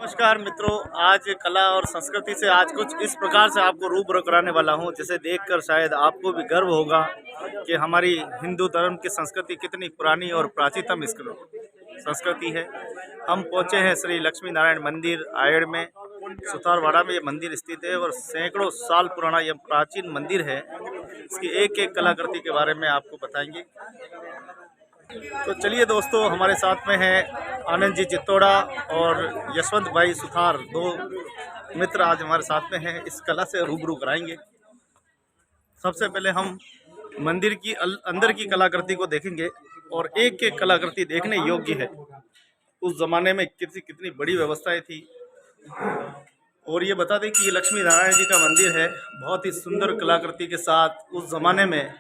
नमस्कार मित्रों, आज कला और संस्कृति से आज कुछ इस प्रकार से आपको रूबरू कराने वाला हूं, जिसे देखकर शायद आपको भी गर्व होगा कि हमारी हिंदू धर्म की संस्कृति कितनी पुरानी और प्राचीनतम संस्कृति है। हम पहुंचे हैं श्री लक्ष्मी नारायण मंदिर आयड़ में, सुतारवाड़ा में ये मंदिर स्थित है और सैकड़ों साल पुराना यह प्राचीन मंदिर है। इसकी एक एक कलाकृति के बारे में आपको बताएंगे। तो चलिए दोस्तों, हमारे साथ में हैं आनंद जी चित्तौड़ा और यशवंत भाई सुथार, दो मित्र आज हमारे साथ में हैं। इस कला से रूबरू कराएंगे। सबसे पहले हम मंदिर की अंदर की कलाकृति को देखेंगे और एक एक कलाकृति देखने योग्य है। उस जमाने में कितनी बड़ी व्यवस्थाएं थी। और ये बता दें कि ये लक्ष्मी नारायण जी का मंदिर है, बहुत ही सुंदर कलाकृति के साथ। उस जमाने में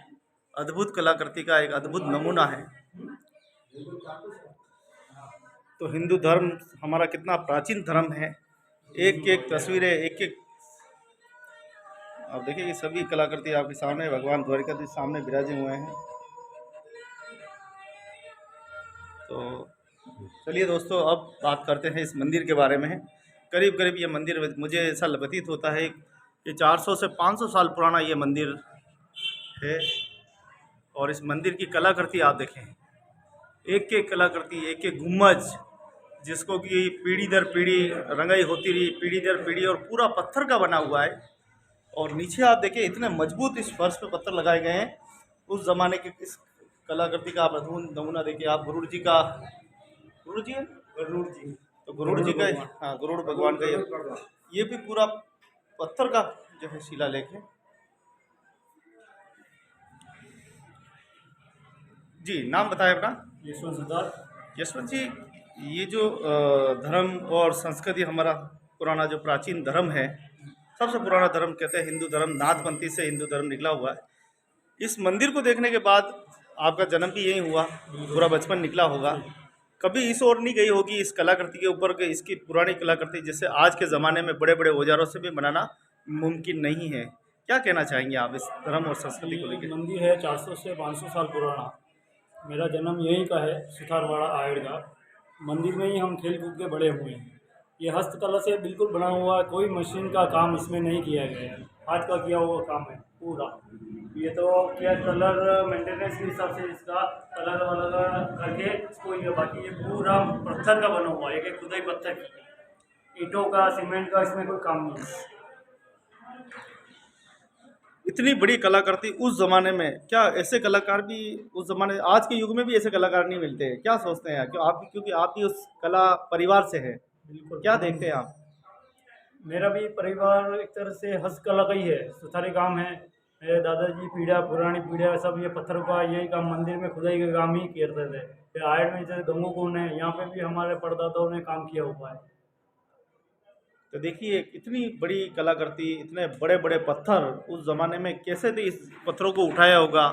अद्भुत कलाकृति का एक अद्भुत नमूना है। तो हिंदू धर्म हमारा कितना प्राचीन धर्म है। एक एक तस्वीरें, एक एक आप देखिए कि सभी कलाकृति आपके सामने, भगवान द्वारिकाधीश सामने विराजे हुए हैं। तो चलिए दोस्तों, अब बात करते हैं इस मंदिर के बारे में। करीब करीब ये मंदिर, मुझे ऐसा प्रतीत होता है कि 400 से 500 साल पुराना ये मंदिर है। और इस मंदिर की कलाकृति आप देखें, एक एक कलाकृति, एक एक गुम्बज, जिसको कि पीढ़ी दर पीढ़ी रंगाई होती रही, पीढ़ी दर पीढ़ी, और पूरा पत्थर का बना हुआ है। और नीचे आप देखिए, इतने मजबूत इस फर्श पे पत्थर लगाए गए हैं। उस जमाने के इस कलाकृति का आप अद्भुत नमूना देखिए। आप गरुड़ जी का, गरुड़ जी है, गरुड़ जी, तो गरुड़ जी का, हाँ, गरुड़ भगवान का ये भी पूरा पत्थर का जो है शिलालेख है। जी, नाम बताएं अपना। यशवंत सुतार। यशवंत जी, ये जो धर्म और संस्कृति हमारा पुराना जो प्राचीन धर्म है, सबसे पुराना धर्म कहते हैं हिंदू धर्म, नाथपंथी से हिंदू धर्म निकला हुआ है। इस मंदिर को देखने के बाद आपका जन्म भी यहीं हुआ, पूरा बचपन निकला होगा। कभी इस ओर नहीं गई होगी इस कलाकृति के ऊपर कि इसकी पुरानी कलाकृति जिसे आज के ज़माने में बड़े बड़े औजारों से भी बनाना मुमकिन नहीं है। क्या कहना चाहेंगे आप इस धर्म और संस्कृति को लेकर? मंदिर है 400 से 500 साल पुराना। मेरा जन्म यहीं का है, सुतारवाड़ा आयड़ का। मंदिर में ही हम खेल कूद के बड़े हुए हैं। ये हस्तकला से बिल्कुल बना हुआ है, कोई मशीन का काम इसमें नहीं किया गया है, हाथ का किया हुआ काम है पूरा। ये तो क्या कलर मेंटेनेंस के हिसाब से इसका कलर वलर करके इसको, ये बाकी ये पूरा पत्थर का बना हुआ है, एक एक खुदाई पत्थर की, ईंटों का, सीमेंट का इसमें कोई काम नहीं है। इतनी बड़ी कलाकृति उस जमाने में, क्या ऐसे कलाकार भी उस जमाने, आज के युग में भी ऐसे कलाकार नहीं मिलते हैं? क्या सोचते हैं? क्यों आप, क्योंकि आप भी उस कला परिवार से हैं, बिल्कुल। क्या देखते हैं आप? मेरा भी परिवार एक तरह से हस्तकला का ही है, सुथारी काम है। मेरे दादाजी पुरानी पीढ़ियाँ सब ये पत्थरों का यही काम, मंदिर में खुदाई का काम ही करते थे। फिर आयड़ में जैसे गंगोकुंड है, यहाँ पे भी हमारे परदादाओं ने काम किया हुआ है। तो देखिए, इतनी बड़ी कलाकृति, इतने बड़े बड़े पत्थर उस ज़माने में कैसे थे, इस पत्थरों को उठाया होगा,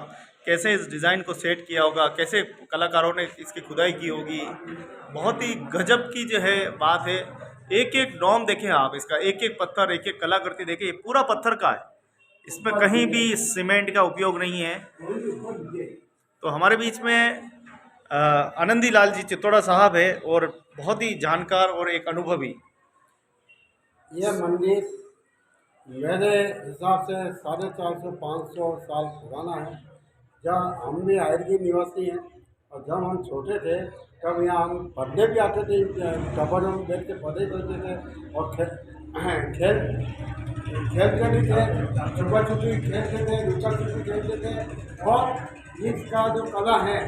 कैसे इस डिज़ाइन को सेट किया होगा, कैसे कलाकारों ने इसकी खुदाई की होगी। बहुत ही गजब की जो है बात है। एक एक डोम देखें आप, इसका एक एक पत्थर, एक एक कलाकृति देखें, ये पूरा पत्थर का है। इसमें कहीं भी सीमेंट का उपयोग नहीं है। तो हमारे बीच में आनंदी लाल जी चित्तौड़ा साहब है, और बहुत ही जानकार और एक अनुभवी। यह मंदिर मेरे हिसाब से 450-500 साल पुराना है। जब हम भी आयड़ के निवासी हैं, और जब हम छोटे थे तब यहाँ हम पढ़ने भी आते थे, टबर हम बैठ के पढ़ाई करते थे और खेल खेलते भी थे, छुपा छुपी खेलते थे, लुका छुपी खेलते थे। और इसका जो कला है,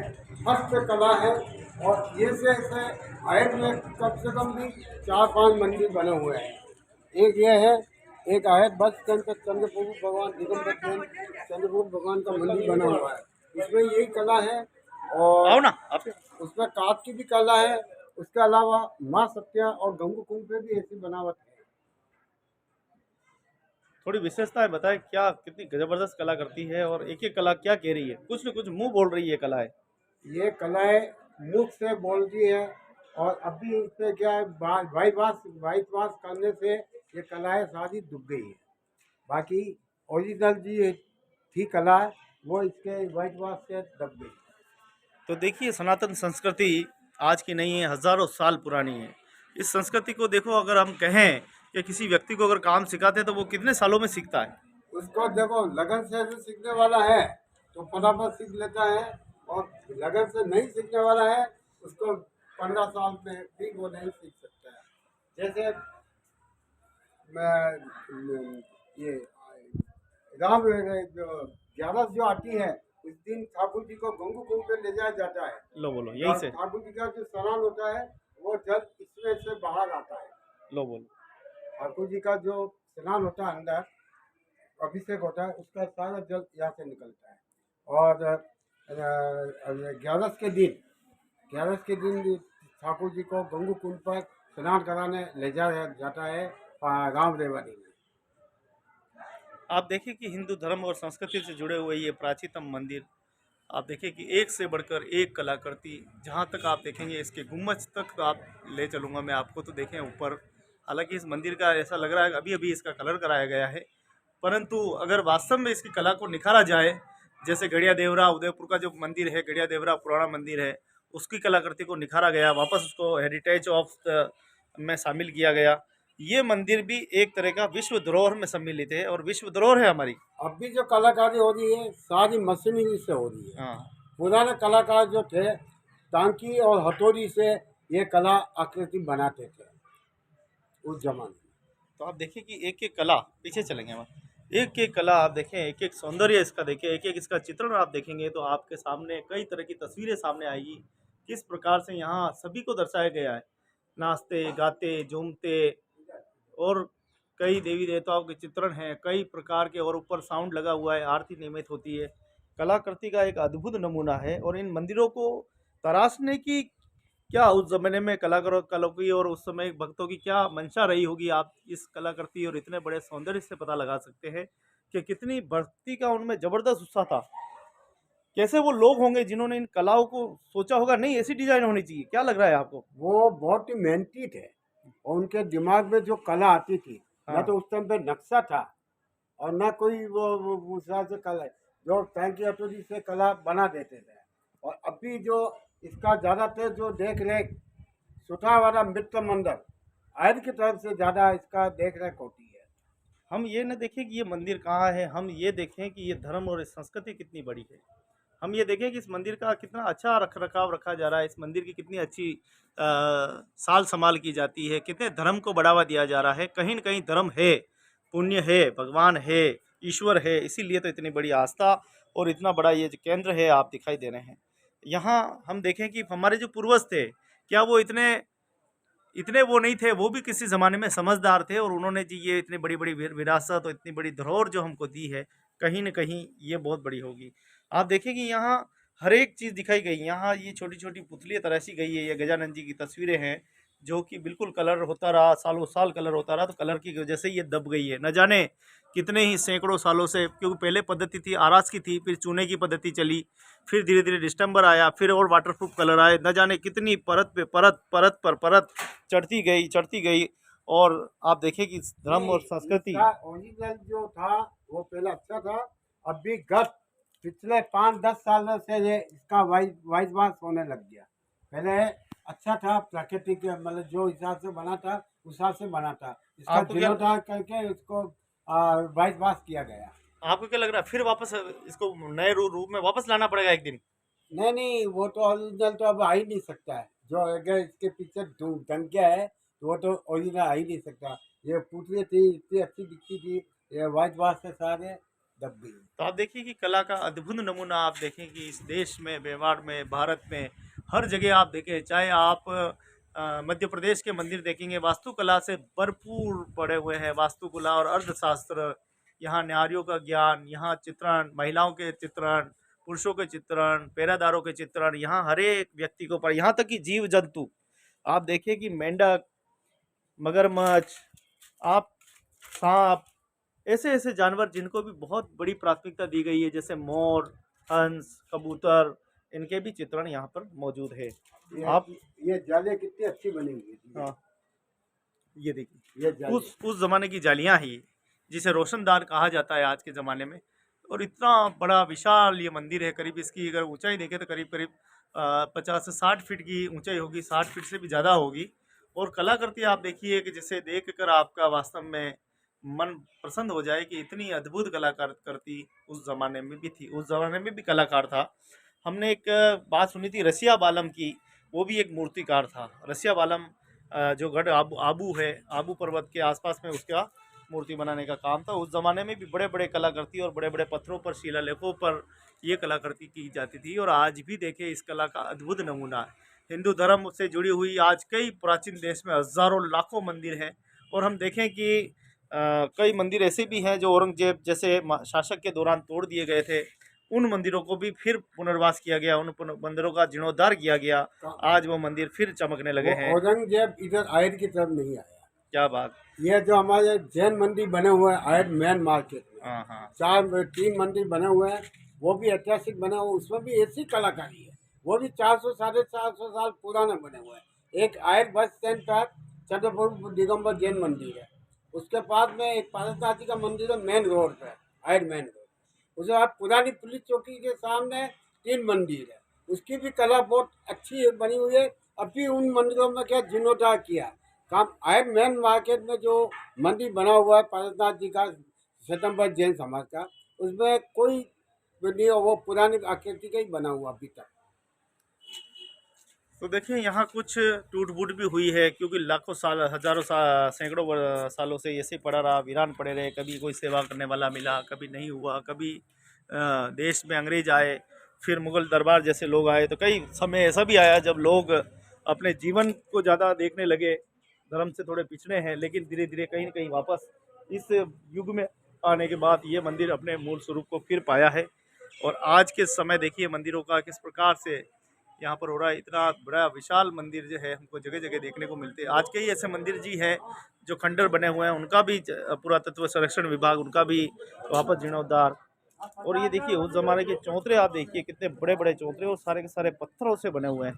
हस्त कला है। और ये से आयड़ में कम से कम भी 4-5 मंदिर बने हुए हैं। एक ये है, एक है बस चंद्रप्रभु भगवान, दिगंबर चंद्रप्रभु भगवान का मंदिर बना हुआ है, इसमें यही कला है। और आओ ना आप। उसमें काठ की भी कला है। उसके अलावा माँ सत्या और गंगू कुंड पे भी ऐसी बनावट है। थोड़ी विशेषता है, बताएं क्या, कितनी जबरदस्त कला करती है, और एक एक कला क्या कह रही है? कुछ न कुछ मुंह बोल रही है कलाएं। ये कलाएं मुख से बोलती है, और अभी इससे क्या है, वाइट वाश करने से ये कलाएं सारी डूब गई है। बाकी ओरिजिनल जी थी कला, वो इसके वाइट वाश से दब गई। तो देखिए, सनातन संस्कृति आज की नहीं है, हजारों साल पुरानी है। इस संस्कृति को देखो, अगर हम कहें कि किसी व्यक्ति को अगर काम सिखाते हैं तो वो कितने सालों में सीखता है? उसको देखो लगन से जो सीखने वाला है तो फटाफट सीख लेता है, और लगन से नहीं सीखने वाला है उसको 15 साल में भी वो नहीं सीख सकता है। जैसे मैं ये राम जो 11 जो आती है उस दिन ठाकुर जी को गंगू कुंड पे ले जाया जाता है। लो बोलो यही से। ठाकुर जी का जो स्नान होता है वो जल इसमें से बाहर आता है। लो बोलो। ठाकुर जी का जो स्नान होता है अंदर अभिषेक होता है उसका सारा जल यहाँ से निकलता है। और 11 के दिन ठाकुर जी को गंगू कुंड पर स्नान कराने ले जाया जाता है राम रेवाड़ी में। आप देखिए कि हिंदू धर्म और संस्कृति से जुड़े हुए ये प्राचीनतम मंदिर, आप देखिए कि एक से बढ़कर एक कलाकृति, जहाँ तक आप देखेंगे इसके गुम्बज तक तो आप ले चलूँगा मैं आपको, तो देखें ऊपर। हालांकि इस मंदिर का ऐसा लग रहा है अभी अभी इसका कलर कराया गया है, परंतु अगर वास्तव में इसकी कला को निखारा जाए, जैसे गड़िया देवरा उदयपुर का जो मंदिर है, गड़िया देवरा पुराना मंदिर है, उसकी कलाकृति को निखारा गया, वापस उसको हेरिटेज ऑफ में शामिल किया गया। ये मंदिर भी एक तरह का विश्व धरोहर में सम्मिलित है और विश्व धरोहर है हमारी। अब भी जो कलाकारी हो रही है सारी मशीनरी से हो रही है। हाँ, पुराने कलाकार जो थे टांकी और हथौड़ी से ये कला आकृति बनाते थे उस जमाने में। तो आप देखिए कि एक एक कला, पीछे चलेंगे हम, एक एक कला आप देखें, एक एक सौंदर्य इसका देखें, एक एक इसका चित्रण आप देखेंगे तो आपके सामने कई तरह की तस्वीरें सामने आएगी। किस प्रकार से यहाँ सभी को दर्शाया गया है, नाचते गाते झूमते, और कई देवी देवताओं के चित्रण हैं कई प्रकार के, और ऊपर साउंड लगा हुआ है, आरती नियमित होती है। कलाकृति का एक अद्भुत नमूना है। और इन मंदिरों को तराशने की क्या उस ज़माने में कलाकारों की और उस समय भक्तों की क्या मंशा रही होगी, आप इस कलाकृति और इतने बड़े सौंदर्य से पता लगा सकते हैं कि कितनी भक्ति का उनमें ज़बरदस्त उत्साह था। कैसे वो लोग होंगे जिन्होंने इन कलाओं को सोचा होगा, नहीं ऐसी डिजाइन होनी चाहिए, क्या लग रहा है आपको? वो बहुत ही मेहनती थे और उनके दिमाग में जो कला आती थी हाँ। ना तो उस टाइम पे नक्शा था और ना कोई वो उस हिसाब से कला जो टैंकी हथौड़ी से कला बना देते थे। और अभी जो इसका ज़्यादातर जो देख रेख सुठावाड़ा मित्र मंदिर आयर की तरफ से ज़्यादा इसका देख रेख होती है। हम ये न देखें कि ये मंदिर कहाँ है, हम ये देखें कि ये धर्म और इस संस्कृति कितनी बड़ी है। हम ये देखें कि इस मंदिर का कितना अच्छा रख रखाव रखा जा रहा है, इस मंदिर की कितनी अच्छी साल संभाल की जाती है, कितने धर्म को बढ़ावा दिया जा रहा है। कहीं न कहीं धर्म है, पुण्य है, भगवान है, ईश्वर है, इसीलिए तो इतनी बड़ी आस्था और इतना बड़ा ये जो केंद्र है आप दिखाई दे रहे हैं। यहाँ हम देखें कि हमारे जो पूर्वज थे, क्या वो इतने इतने वो नहीं थे, वो भी किसी ज़माने में समझदार थे और उन्होंने जी ये इतनी बड़ी बड़ी विरासत और इतनी बड़ी धरोहर जो हमको दी है, कहीं न कहीं ये बहुत बड़ी होगी। आप देखिए कि यहाँ हर एक चीज़ दिखाई गई, यहाँ ये छोटी छोटी पुतलियाँ तराशी गई है, ये गजानन जी की तस्वीरें हैं जो कि बिल्कुल कलर होता रहा, सालों साल कलर होता रहा, तो कलर की वजह से ये दब गई है। न जाने कितने ही सैकड़ों सालों से, क्योंकि पहले पद्धति थी आरास की थी, फिर चूने की पद्धति चली, फिर धीरे धीरे डिस्टेम्बर आया, फिर और वाटरप्रूफ कलर आए, न जाने कितनी परत पे परत परत पर परत चढ़ती गई। और आप देखिए कि धर्म और संस्कृति ओरिजिनल जो था वो पहले अच्छा था। अभी गत पिछले 5-10 सालों से ये इसका वाइट वाश होने लग गया। पहले अच्छा था, प्राकृतिक मतलब जो हिसाब से बना था उस हिसाब से बना था, इसका आपको क्या जीर्णोद्धार करके इसको वाइट वाश किया गया। आपको क्या लग रहा है, फिर वापस इसको नए रूप में वापस लाना पड़ेगा एक दिन? नहीं वो तो ओरिजिनल तो अब आ ही नहीं सकता है। जो अगर इसके पीछे धमकिया है तो वो तो ओरिजिनल आ ही नहीं सकता। ये पुतली थी इतनी अच्छी दिखती थी, ये वाइट वाश से सारे दब गई। तो आप देखिए कि कला का अद्भुत नमूना आप देखें कि इस देश में, मेवाड़ में, भारत में हर जगह आप देखें, चाहे आप मध्य प्रदेश के मंदिर देखेंगे, वास्तुकला से भरपूर पड़े हुए हैं। वास्तुकला और अर्थशास्त्र, यहाँ नारियों का ज्ञान, यहाँ चित्रण, महिलाओं के चित्रण, पुरुषों के चित्रण, पेरादारों के चित्रण, यहाँ हर एक व्यक्ति को पर, यहाँ तक कि जीव जंतु आप देखिए कि मेंढक, मगरमच्छ, आप सांप, ऐसे ऐसे जानवर जिनको भी बहुत बड़ी प्राथमिकता दी गई है, जैसे मोर, हंस, कबूतर, इनके भी चित्रण यहाँ पर मौजूद है। आप ये जाले कितनी अच्छी बनी हुई थी। हाँ, ये देखिए ये जाले उस ज़माने की जालियाँ ही, जिसे रोशनदान कहा जाता है आज के ज़माने में। और इतना बड़ा विशाल ये मंदिर है, करीब इसकी अगर ऊंचाई देखें तो करीब करीब 50 से 60 फीट की ऊंचाई होगी, 60 फीट से भी ज़्यादा होगी। और कलाकृति आप देखिए कि जिसे देख कर आपका वास्तव में मन प्रसन्न हो जाए कि इतनी अद्भुत कलाकृति उस ज़माने में भी थी, उस ज़माने में भी कलाकार था। हमने एक बात सुनी थी रसिया बालम की, वो भी एक मूर्तिकार था। रसिया बालम जो गढ़ आबू है, आबू पर्वत के आसपास में उसका मूर्ति बनाने का काम था। उस ज़माने में भी बड़े बड़े कलाकृति और बड़े बड़े पत्थरों पर, शिलालेखों पर ये कलाकृति की जाती थी। और आज भी देखें इस कला का अद्भुत नमूना है। हिंदू धर्म से जुड़ी हुई आज कई प्राचीन देश में हज़ारों लाखों मंदिर हैं। और हम देखें कि कई मंदिर ऐसे भी हैं जो औरंगजेब जैसे शासक के दौरान तोड़ दिए गए थे। उन मंदिरों को भी फिर पुनर्वास किया गया, उन मंदिरों का जीर्णोद्धार किया गया। आज वो मंदिर फिर चमकने लगे हैं। औरंगजेब इधर आयर की तरफ नहीं आया। क्या बात। ये जो हमारे जैन मंदिर बने हुए हैं आयर मेन मार्केट में, हाँ हाँ। 3 मंदिर बने हुए हैं, वो भी ऐतिहासिक बने हुए, उसमें भी ऐसी कलाकारी है। वो भी 400 450 साल पुराने बने हुए हैं। एक आयर बस स्टैंड पर चंद्रपुर दिगंबर जैन मंदिर है, उसके पास में एक पारसनाथ जी का मंदिर है मेन रोड पे, आयर मेन रोड। उसके बाद पुरानी पुलिस चौकी के सामने 3 मंदिर है, उसकी भी कला बहुत अच्छी बनी हुई है। अभी उन मंदिरों में क्या जीर्णोद्धार किया काम। आयर मेन मार्केट में जो मंदिर बना हुआ है पारसनाथ जी का, श्वेतंबर जैन समाज का, उसमें कोई नहीं, वो पुरानी आकृति का ही बना हुआ अभी तक। तो देखिए यहाँ कुछ टूट फूट भी हुई है, क्योंकि लाखों साल, हजारों साल, सैकड़ों सालों से ऐसे पड़ा रहा, वीरान पड़े रहे। कभी कोई सेवा करने वाला मिला, कभी नहीं हुआ। कभी देश में अंग्रेज आए, फिर मुगल दरबार जैसे लोग आए। तो कई समय ऐसा भी आया जब लोग अपने जीवन को ज़्यादा देखने लगे, धर्म से थोड़े पिछड़े हैं। लेकिन धीरे धीरे कहीं न कहीं वापस इस युग में आने के बाद ये मंदिर अपने मूल स्वरूप को फिर पाया है। और आज के समय देखिए मंदिरों का किस प्रकार से यहाँ पर हो रहा है। इतना बड़ा विशाल मंदिर जो है हमको जगह जगह देखने को मिलते हैं। आज कई ऐसे मंदिर जी हैं जो खंडर बने हुए हैं, उनका भी पुरातत्व संरक्षण विभाग, उनका भी वापस जीर्णोद्धार। और ये देखिए उस जमाने के चौतरे, आप देखिए कितने बड़े बड़े चौतरे, और सारे के सारे पत्थरों से बने हुए हैं।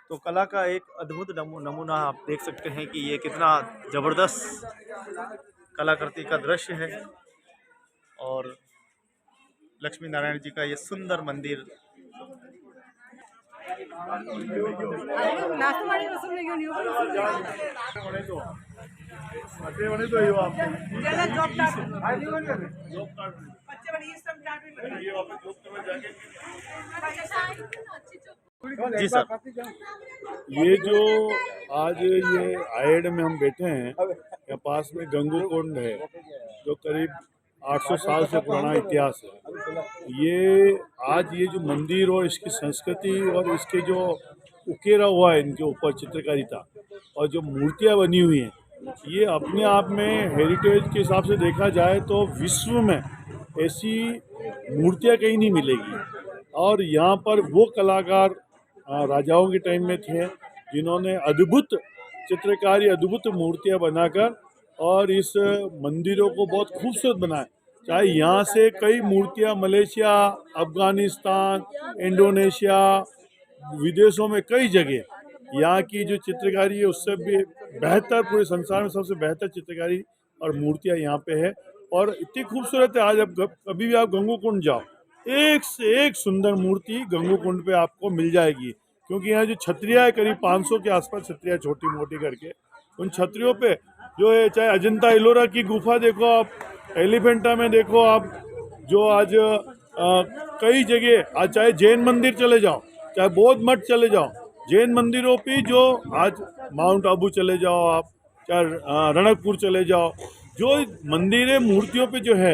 तो कला का एक अद्भुत नमूना आप देख सकते हैं कि ये कितना ज़बरदस्त कलाकृति का दृश्य है। और लक्ष्मी नारायण जी का ये सुंदर मंदिर। जी सर। ये जो आज ये आयड में हम बैठे हैं, यहाँ पास में गंगू कुंड है जो करीब 800 साल से पुराना इतिहास है। ये आज ये जो मंदिर और इसकी संस्कृति और इसके जो उकेरा हुआ है इनके ऊपर चित्रकारिता और जो मूर्तियाँ बनी हुई हैं, ये अपने आप में हेरिटेज के हिसाब से देखा जाए तो विश्व में ऐसी मूर्तियाँ कहीं नहीं मिलेगी। और यहाँ पर वो कलाकार राजाओं के टाइम में थे जिन्होंने अद्भुत चित्रकारी, अद्भुत मूर्तियाँ बनाकर और इस मंदिरों को बहुत खूबसूरत बनाया। चाहे यहाँ से कई मूर्तियाँ मलेशिया, अफ़गानिस्तान, इंडोनेशिया, विदेशों में कई जगह यहाँ की जो चित्रकारी है उससे भी बेहतर, पूरे संसार में सबसे बेहतर चित्रकारी और मूर्तियाँ यहाँ पे है। और इतनी खूबसूरत है, आज अब कभी भी आप गंगू कुंड जाओ, एक से एक सुंदर मूर्ति गंगू कुंड पे आपको मिल जाएगी। क्योंकि यहाँ जो छतरियाँ है, करीब 500 के आसपास छतरियाँ छोटी मोटी करके, उन छतरियों पे जो है, चाहे अजंता एलोरा की गुफा देखो आप, एलिफेंटा में देखो आप, जो आज कई जगह, आज चाहे जैन मंदिर चले जाओ, चाहे बौद्ध मठ चले जाओ, जैन मंदिरों पे जो आज माउंट आबू चले जाओ आप, चाहे रणकपुर चले जाओ, जो मंदिरें मूर्तियों पे जो है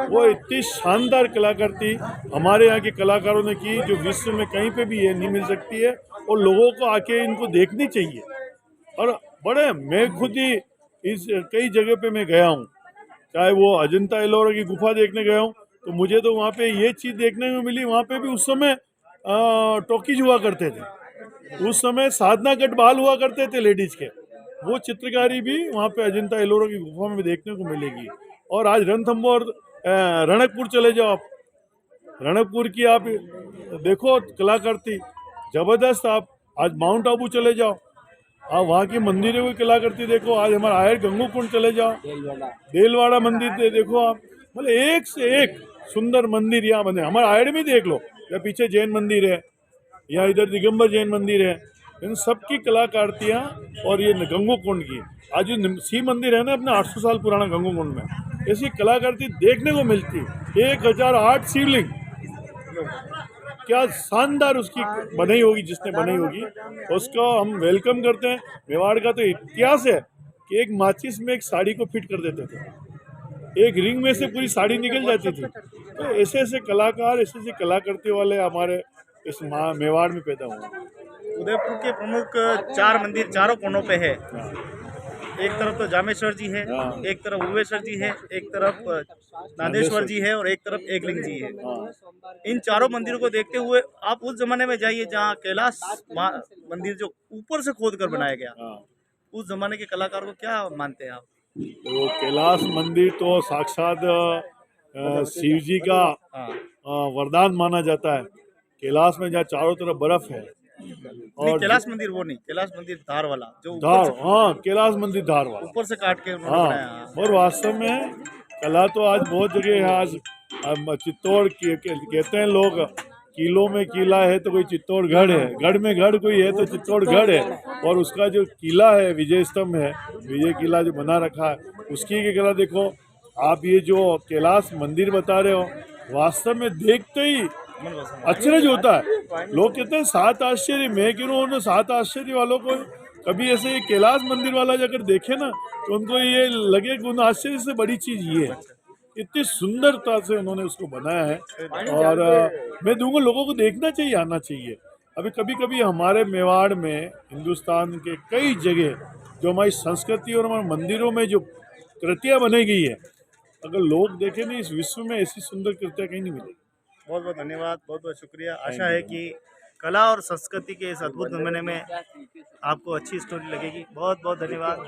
वो इतनी शानदार कलाकृति हमारे यहाँ के कलाकारों ने की, जो विश्व में कहीं पे भी ये नहीं मिल सकती है। और लोगों को आके इनको देखनी चाहिए। और बड़े, मैं खुद ही इस कई जगह पे मैं गया हूँ, चाहे वो अजंता एलोरा की गुफा देखने गया हूँ, तो मुझे तो वहाँ पे ये चीज़ देखने में मिली। वहाँ पे भी उस समय टॉकीज हुआ करते थे, उस समय साधना गट बहाल हुआ करते थे लेडीज़ के, वो चित्रकारी भी वहाँ पे अजंता एलोरा की गुफा में देखने को मिलेगी। और आज रणथंबोर, रणकपुर चले जाओ आप, रणकपुर की आप देखो कलाकृति जबरदस्त। आप आज माउंट आबू चले जाओ, आप वहाँ की मंदिरों की कलाकृति देखो। आज हमारा आयर गंगू कुंड चले जाओ, देलवाड़ा मंदिर देखो आप, मतलब एक से एक सुंदर मंदिर यहाँ बने। हमारे आयर में देख लो, या पीछे जैन मंदिर है, या इधर दिगंबर जैन मंदिर है, इन सबकी कलाकृतियाँ। और ये गंगो कुंड की आज जो शिव मंदिर है ना अपना 800 साल पुराना गंगो कुंड में, ऐसी कलाकृति देखने को मिलती। 1008 शिवलिंग, क्या शानदार उसकी बनाई होगी जिसने बनाई होगी, उसको हम वेलकम करते हैं। मेवाड़ का तो इतिहास है कि एक माचिस में एक साड़ी को फिट कर देते थे, एक रिंग में से पूरी साड़ी निकल जाती थी। तो ऐसे ऐसे कलाकार, ऐसे ऐसे कलाकृति वाले हमारे इस मेवाड़ में पैदा हुए। उदयपुर के प्रमुख 4 मंदिर चारों कोनों पे है। एक तरफ तो जामेश्वर जी है, हाँ। एक तरफ उगवेश्वर जी है, एक तरफ नादेश्वर जी है और एक तरफ एकलिंग जी है। इन चारों मंदिरों को देखते हुए आप उस जमाने में जाइए जहाँ कैलाश मंदिर जो ऊपर से खोद कर बनाया गया, हाँ। उस जमाने के कलाकार को क्या मानते हैं आप? तो कैलाश मंदिर तो साक्षात शिव जी का वरदान माना जाता है। कैलाश में जहाँ चारों तरफ बर्फ है। नहीं, कैलाश मंदिर वो नहीं, कैलाश मंदिर धार वाला जो धार, हाँ कैलाश मंदिर धार वाला, ऊपर से काट के उन्होंने बनाया। हाँ। और वास्तव में कला तो आज बहुत जगह है। आज चित्तौड़ कहते हैं लोग, किलों में किला है तो कोई चित्तौड़गढ़ है, गढ़ में गढ़ कोई है तो चित्तौड़गढ़ है। और उसका जो किला है, विजय स्तंभ है, विजय किला जो बना रखा है, उसकी की कला देखो आप। ये जो कैलाश मंदिर बता रहे हो, वास्तव में देखते ही अचरज होता है। लोग कहते हैं 7 आश्चर्य में, क्यों उन्होंने 7 आश्चर्य वालों को कभी ऐसे कैलाश मंदिर वाला अगर देखे ना तो उनको ये लगे कि उन आश्चर्य से बड़ी चीज ये है। इतनी सुंदरता से उन्होंने उसको बनाया है। और मैं दूंगा लोगों को देखना चाहिए, आना चाहिए। अभी कभी कभी हमारे मेवाड़ में, हिंदुस्तान के कई जगह जो हमारी संस्कृति और हमारे मंदिरों में जो कृतियाँ बनाई गई है, अगर लोग देखें नहीं, इस विश्व में ऐसी सुंदर कृतियाँ कहीं नहीं मिलेगी। बहुत बहुत धन्यवाद, बहुत बहुत शुक्रिया। आशा है कि कला और संस्कृति के इस अद्भुत जमाने में आपको अच्छी स्टोरी लगेगी। बहुत बहुत धन्यवाद।